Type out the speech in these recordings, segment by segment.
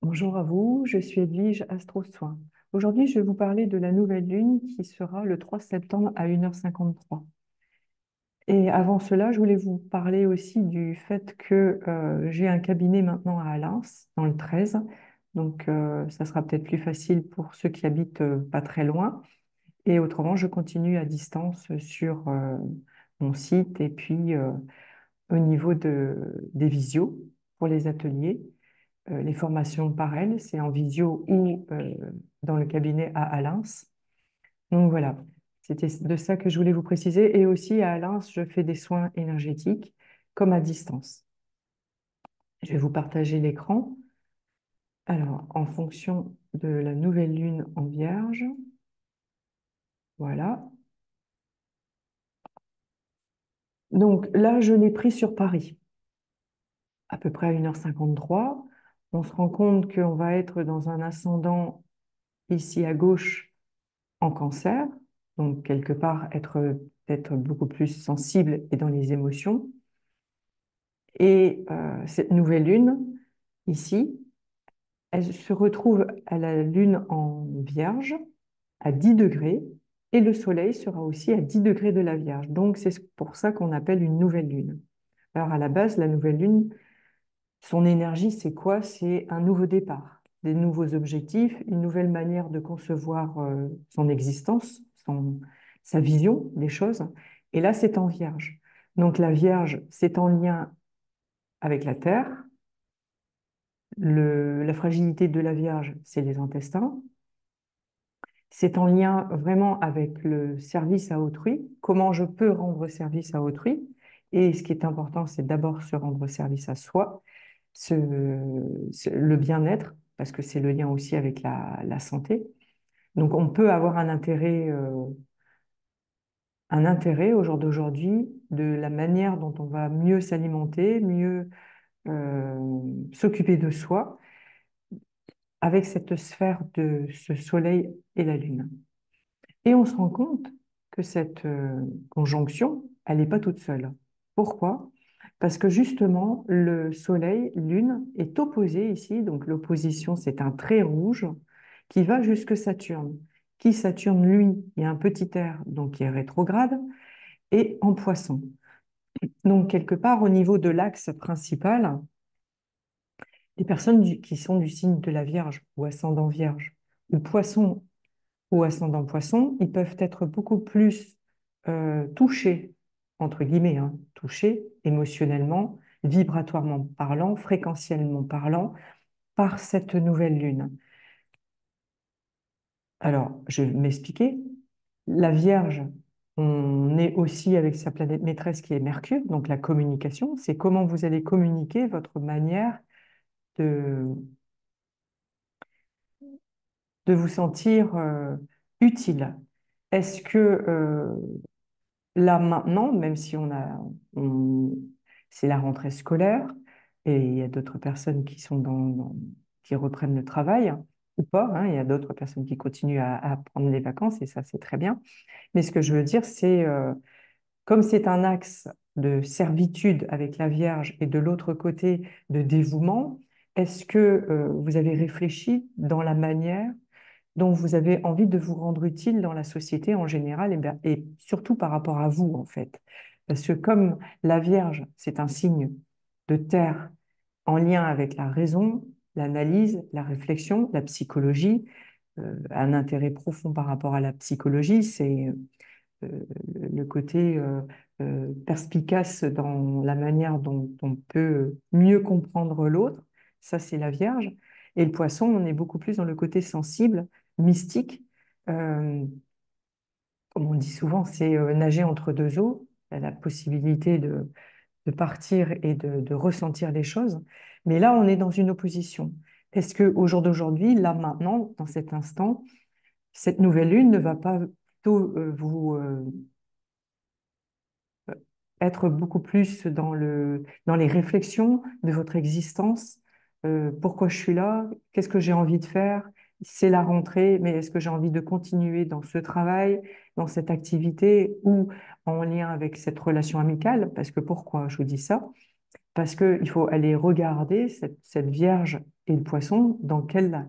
Bonjour à vous, je suis Edwige Astro Soin. Aujourd'hui, je vais vous parler de la nouvelle lune qui sera le 3 septembre à 1h53. Et avant cela, je voulais vous parler aussi du fait que j'ai un cabinet maintenant à Alins, dans le 13. Donc, ça sera peut-être plus facile pour ceux qui habitent pas très loin. Et autrement, je continue à distance sur mon site et puis au niveau des visios pour les ateliers. Les formations pareilles, c'est en visio ou dans le cabinet à Alins. Donc voilà, c'était de ça que je voulais vous préciser. Et aussi à Alins, je fais des soins énergétiques comme à distance. Je vais vous partager l'écran. Alors, en fonction de la nouvelle lune en Vierge, voilà. Donc là, je l'ai pris sur Paris, à peu près à 1h53. On se rend compte qu'on va être dans un ascendant ici à gauche en cancer, donc quelque part être beaucoup plus sensible et dans les émotions. Et cette nouvelle lune, ici, elle se retrouve à la lune en Vierge, à 10 degrés, et le Soleil sera aussi à 10 degrés de la Vierge. Donc c'est pour ça qu'on appelle une nouvelle lune. Alors à la base, la nouvelle lune, son énergie, c'est quoi? C'est un nouveau départ, des nouveaux objectifs, une nouvelle manière de concevoir son existence, sa vision des choses. Et là, c'est en Vierge. Donc la Vierge, c'est en lien avec la Terre. La fragilité de la Vierge, c'est les intestins. C'est en lien vraiment avec le service à autrui, comment je peux rendre service à autrui. Et ce qui est important, c'est d'abord se rendre service à soi, le bien-être, parce que c'est le lien aussi avec la santé. Donc on peut avoir un intérêt au jour d'aujourd'hui de la manière dont on va mieux s'alimenter, mieux s'occuper de soi, avec cette sphère de ce soleil et la lune. Et on se rend compte que cette conjonction, elle n'est pas toute seule. Pourquoi? Parce que justement, le Soleil, Lune, est opposé ici. Donc l'opposition, c'est un trait rouge qui va jusque Saturne. Qui Saturne, lui, il y a un petit air, donc qui est rétrograde, et en Poisson. Donc quelque part, au niveau de l'axe principal, les personnes qui sont du signe de la Vierge ou ascendant Vierge, ou Poisson ou ascendant Poisson, ils peuvent être beaucoup plus touchés, entre guillemets, hein, touchés émotionnellement, vibratoirement parlant, fréquentiellement parlant, par cette nouvelle lune. Alors, je vais m'expliquer. La Vierge, on est aussi avec sa planète maîtresse qui est Mercure, donc la communication. C'est comment vous allez communiquer votre manière de, de vous sentir utile. Est-ce que là maintenant, même si on- c'est la rentrée scolaire et il y a d'autres personnes qui sont qui reprennent le travail ou pas, hein, il y a d'autres personnes qui continuent à prendre les vacances et ça c'est très bien. Mais ce que je veux dire, c'est comme c'est un axe de servitude avec la Vierge et de l'autre côté de dévouement, est-ce que vous avez réfléchi dans la manière dont vous avez envie de vous rendre utile dans la société en général et surtout par rapport à vous, en fait. Parce que comme la Vierge, c'est un signe de terre en lien avec la raison, l'analyse, la réflexion, la psychologie, un intérêt profond par rapport à la psychologie, c'est le côté perspicace dans la manière dont on peut mieux comprendre l'autre. Ça, c'est la Vierge. Et le Poisson, on est beaucoup plus dans le côté sensible, mystique. Euh, Comme on dit souvent, c'est nager entre deux eaux. La possibilité de partir et de ressentir les choses. Mais là, on est dans une opposition. Est-ce qu'au jour d'aujourd'hui, là maintenant, dans cet instant, cette nouvelle lune ne va pas plutôt vous être beaucoup plus dans les réflexions de votre existence. Pourquoi je suis là? Qu'est-ce que j'ai envie de faire? C'est la rentrée, mais est-ce que j'ai envie de continuer dans ce travail, dans cette activité ou en lien avec cette relation amicale? Parce que pourquoi je vous dis ça? parce qu'il faut aller regarder cette Vierge et le Poisson, dans quel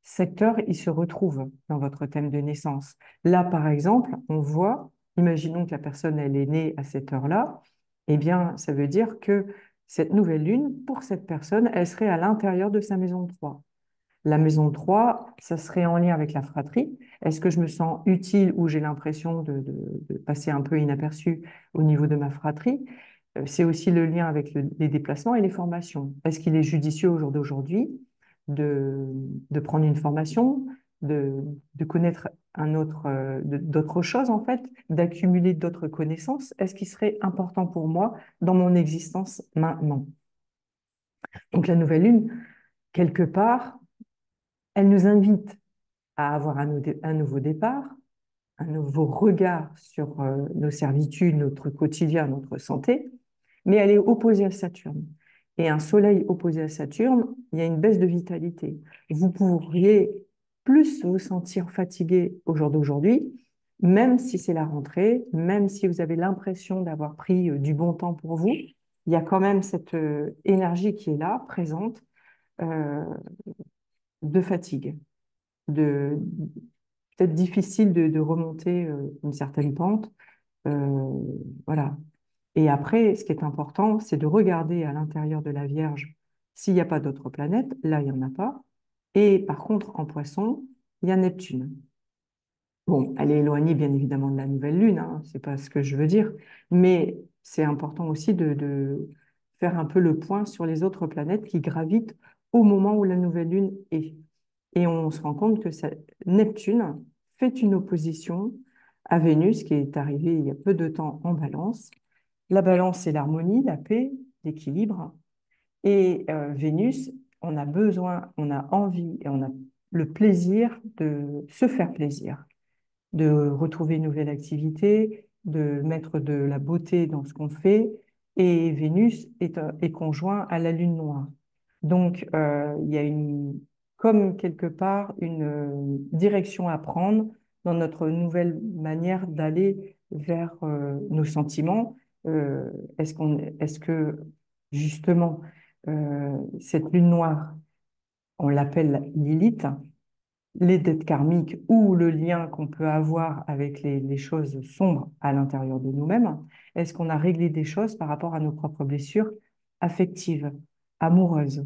secteur il se retrouve dans votre thème de naissance. Là, par exemple, on voit, imaginons que la personne, elle est née à cette heure-là, eh bien, ça veut dire que cette nouvelle lune, pour cette personne, elle serait à l'intérieur de sa maison 3. La maison 3, ça serait en lien avec la fratrie. Est-ce que je me sens utile ou j'ai l'impression de passer un peu inaperçu au niveau de ma fratrie? C'est aussi le lien avec les déplacements et les formations. Est-ce qu'il est judicieux au jour d'aujourd'hui de, de prendre une formation, de connaître d'autres choses en fait, d'accumuler d'autres connaissances? Est-ce qu'il serait important pour moi dans mon existence maintenant? Donc la nouvelle lune, quelque part, elle nous invite à avoir un nouveau départ, un nouveau regard sur nos servitudes, notre quotidien, notre santé, mais elle est opposée à Saturne. Et un soleil opposé à Saturne, il y a une baisse de vitalité. Vous pourriez plus vous sentir fatigué au jour d'aujourd'hui, même si c'est la rentrée, même si vous avez l'impression d'avoir pris du bon temps pour vous, il y a quand même cette énergie qui est là, présente, euh, de fatigue, de peut-être difficile de remonter une certaine pente. Euh, voilà. Et après, ce qui est important, c'est de regarder à l'intérieur de la Vierge s'il n'y a pas d'autres planètes. Là, il n'y en a pas. Et par contre, en Poisson, il y a Neptune. Bon, elle est éloignée bien évidemment de la nouvelle Lune, hein, c'est pas ce que je veux dire, mais c'est important aussi de faire un peu le point sur les autres planètes qui gravitent au moment où la nouvelle Lune est. Et on se rend compte que Neptune fait une opposition à Vénus qui est arrivée il y a peu de temps en Balance. La Balance, c'est l'harmonie, la paix, l'équilibre. Et Vénus, on a besoin, on a envie et on a le plaisir de se faire plaisir, de retrouver une nouvelle activité, de mettre de la beauté dans ce qu'on fait. Et Vénus est conjoint à la Lune noire. Donc, il y a comme quelque part une direction à prendre dans notre nouvelle manière d'aller vers nos sentiments. Euh, est-ce que justement cette Lune noire, on l'appelle Lilith, les dettes karmiques ou le lien qu'on peut avoir avec les choses sombres à l'intérieur de nous-mêmes, est-ce qu'on a réglé des choses par rapport à nos propres blessures affectives, amoureuses,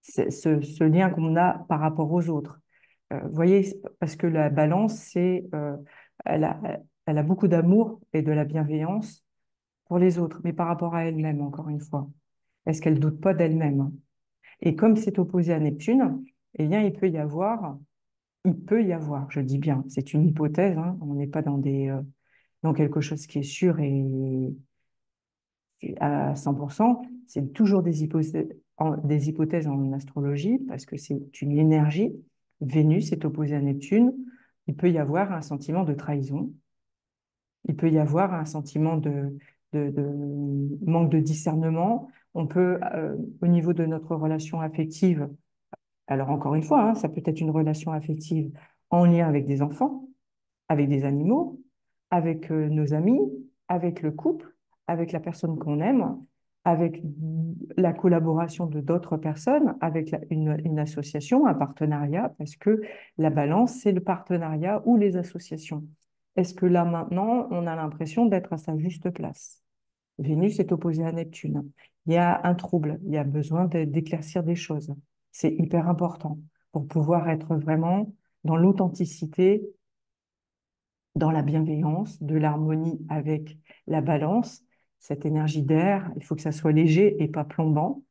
ce lien qu'on a par rapport aux autres? Vous voyez, parce que la balance, elle a, elle a beaucoup d'amour et de la bienveillance pour les autres, mais par rapport à elle-même, encore une fois. Est-ce qu'elle doute pas d'elle-même? Et comme c'est opposé à Neptune, eh bien, il peut y avoir, je dis bien, c'est une hypothèse, hein, on n'est pas dans quelque chose qui est sûr et à 100%, c'est toujours des hypothèses en astrologie parce que c'est une énergie. Vénus est opposée à Neptune, il peut y avoir un sentiment de trahison, il peut y avoir un sentiment de manque de discernement. On peut, au niveau de notre relation affective, alors encore une fois, hein, ça peut être une relation affective en lien avec des enfants, avec des animaux, avec nos amis, avec le couple, avec la personne qu'on aime, avec la collaboration de d'autres personnes, avec une association, un partenariat, parce que la balance, c'est le partenariat ou les associations. Est-ce que là, maintenant, on a l'impression d'être à sa juste place? Vénus est opposée à Neptune. Il y a un trouble, il y a besoin d'éclaircir des choses. C'est hyper important pour pouvoir être vraiment dans l'authenticité, dans la bienveillance, de l'harmonie avec la balance, cette énergie d'air, il faut que ça soit léger et pas plombant,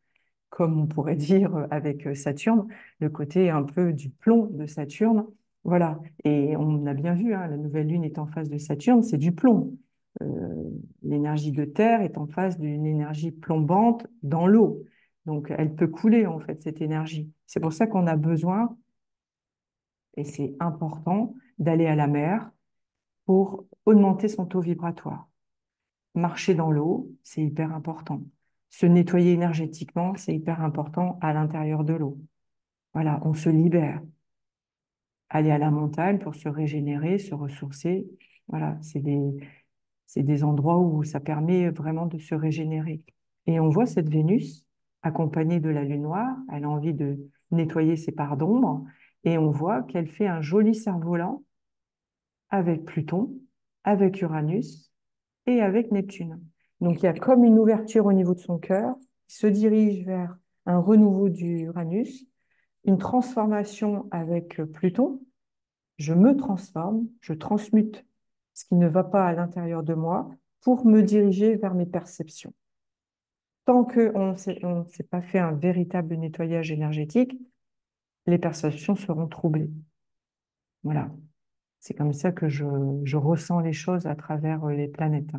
comme on pourrait dire avec Saturne, le côté un peu du plomb de Saturne. Voilà, et on a bien vu, hein, la nouvelle lune est en face de Saturne, c'est du plomb. Euh, L'énergie de terre est en face d'une énergie plombante dans l'eau. Donc, elle peut couler, en fait, cette énergie. C'est pour ça qu'on a besoin, et c'est important, d'aller à la mer, pour augmenter son taux vibratoire. Marcher dans l'eau, c'est hyper important. Se nettoyer énergétiquement, c'est hyper important à l'intérieur de l'eau. Voilà, on se libère. Aller à la montagne pour se régénérer, se ressourcer. Voilà, c'est des endroits où ça permet vraiment de se régénérer. Et on voit cette Vénus accompagnée de la Lune noire. Elle a envie de nettoyer ses parts d'ombre. Et on voit qu'elle fait un joli cerf-volant avec Pluton, avec Uranus et avec Neptune. Donc il y a comme une ouverture au niveau de son cœur qui se dirige vers un renouveau d'Uranus, une transformation avec Pluton. Je me transforme, je transmute ce qui ne va pas à l'intérieur de moi pour me diriger vers mes perceptions. Tant qu'on ne s'est pas fait un véritable nettoyage énergétique, les perceptions seront troublées. Voilà. C'est comme ça que je ressens les choses à travers les planètes.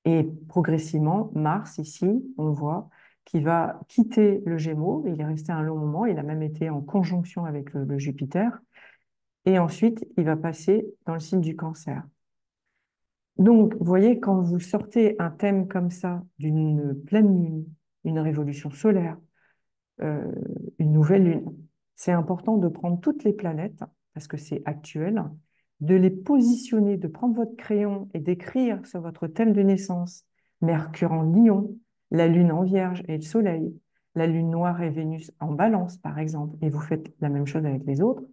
Et progressivement, Mars, ici, on voit qu'il va quitter le Gémeaux. Il est resté un long moment. Il a même été en conjonction avec le Jupiter. Et ensuite, il va passer dans le signe du Cancer. Donc, vous voyez, quand vous sortez un thème comme ça d'une pleine lune, une révolution solaire, euh, une nouvelle lune. C'est important de prendre toutes les planètes, parce que c'est actuel, de les positionner, de prendre votre crayon et d'écrire sur votre thème de naissance Mercure en Lion, la Lune en Vierge et le Soleil, la Lune noire et Vénus en Balance, par exemple, et vous faites la même chose avec les autres.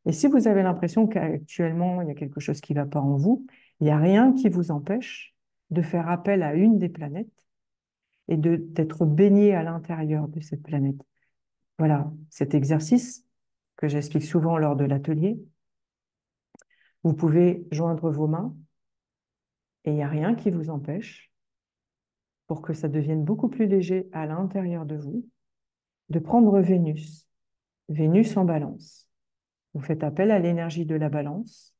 Et si vous avez l'impression qu'actuellement, il y a quelque chose qui ne va pas en vous, il n'y a rien qui vous empêche de faire appel à une des planètes et d'être baigné à l'intérieur de cette planète. Voilà, cet exercice que j'explique souvent lors de l'atelier, vous pouvez joindre vos mains et il n'y a rien qui vous empêche, pour que ça devienne beaucoup plus léger à l'intérieur de vous, de prendre Vénus, Vénus en balance. Vous faites appel à l'énergie de la balance,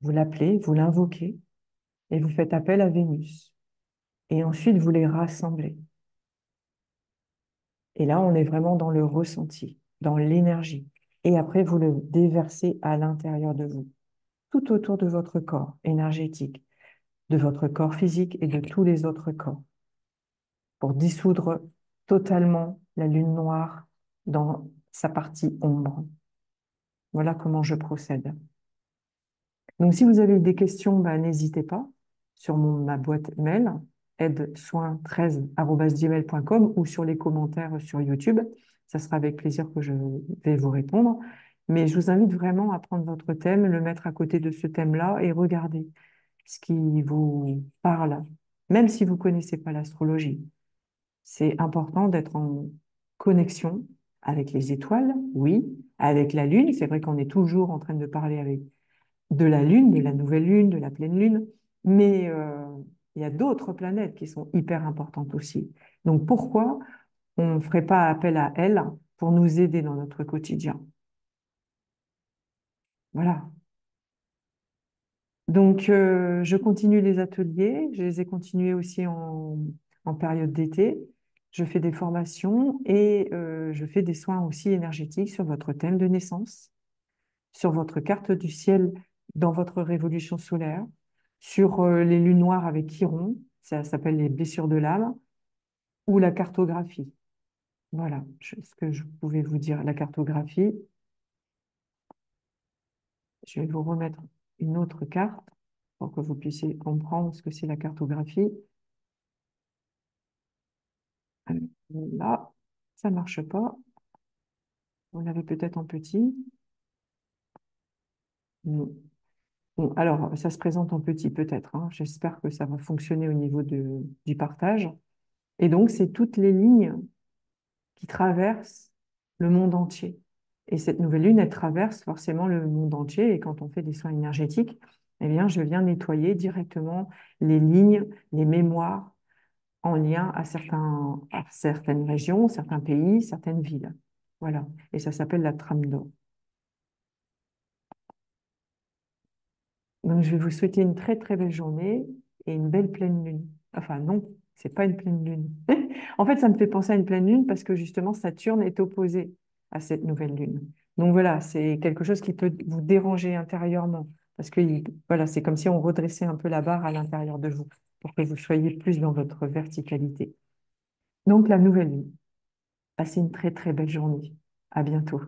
vous l'appelez, vous l'invoquez et vous faites appel à Vénus. Et ensuite, vous les rassemblez. Et là, on est vraiment dans le ressenti, dans l'énergie. Et après, vous le déversez à l'intérieur de vous, tout autour de votre corps énergétique, de votre corps physique et de tous les autres corps, pour dissoudre totalement la lune noire dans sa partie ombre. Voilà comment je procède. Donc, si vous avez des questions, ben, n'hésitez pas sur ma boîte mail aidesoin13@gmail.com ou sur les commentaires sur YouTube. Ça sera avec plaisir que je vais vous répondre. Mais je vous invite vraiment à prendre votre thème, le mettre à côté de ce thème-là et regarder ce qui vous parle, même si vous ne connaissez pas l'astrologie. C'est important d'être en connexion avec les étoiles, oui, avec la Lune. C'est vrai qu'on est toujours en train de parler avec de la Lune, de la nouvelle Lune, de la pleine Lune, mais il y a d'autres planètes qui sont hyper importantes aussi. Donc pourquoi on ne ferait pas appel à elles pour nous aider dans notre quotidien? Voilà. Donc je continue les ateliers, je les ai continués aussi en période d'été. Je fais des formations et je fais des soins aussi énergétiques sur votre thème de naissance, sur votre carte du ciel dans votre révolution solaire, sur les lunes noires avec Chiron, ça s'appelle les blessures de l'âme, ou la cartographie. Voilà ce que je pouvais vous dire. La cartographie, je vais vous remettre une autre carte pour que vous puissiez comprendre ce que c'est la cartographie. Là, ça ne marche pas. Vous l'avez peut-être en petit. Non. Bon, alors, ça se présente en petit peut-être, hein. J'espère que ça va fonctionner au niveau du partage. Et donc, c'est toutes les lignes qui traversent le monde entier. Et cette nouvelle lune, elle traverse forcément le monde entier. Et quand on fait des soins énergétiques, eh bien, je viens nettoyer directement les lignes, les mémoires en lien à certaines régions, certains pays, certaines villes. Voilà. Et ça s'appelle la trame d'or. Donc, je vais vous souhaiter une très, très belle journée et une belle pleine lune. Enfin, non, c'est pas une pleine lune. En fait, ça me fait penser à une pleine lune parce que justement, Saturne est opposé à cette nouvelle lune. Donc voilà, c'est quelque chose qui peut vous déranger intérieurement parce que voilà, c'est comme si on redressait un peu la barre à l'intérieur de vous pour que vous soyez plus dans votre verticalité. Donc, la nouvelle lune. Passez une très, très belle journée. À bientôt.